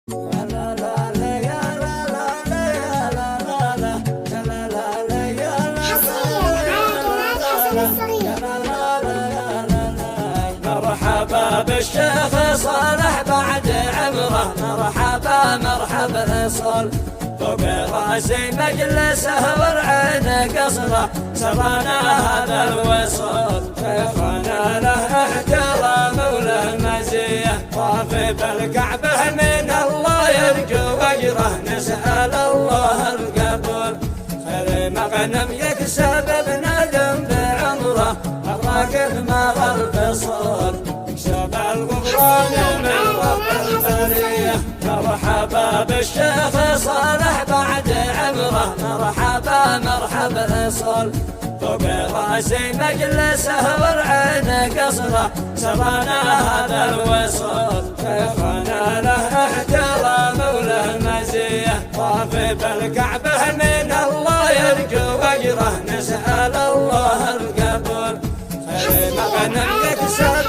مرحبا بالشيخ صالح بعد عمره، مرحبا مرحبا صل فوق راسي مجلسه والعين قصره، سرانا هذا الوصول شيخنا له احترام وله مزيه، طافي بالكعبه من الله يرجو اجره، نسال الله القبول خير مغنم يكسب ابن ادم بعمره، الراكب ما الفصول يكسب الغفران من رب البريه. مرحبا بالشيخ صالح بعد عمره، مرحبا مرحبا صل فوق راسي مجلسه والعين قصره، سرانا هذا الوصول شيخنا له احترام وله مزيه، طافي بالكعبه من الله يرجو اجره، نسال الله القبول خير مغنم يكسب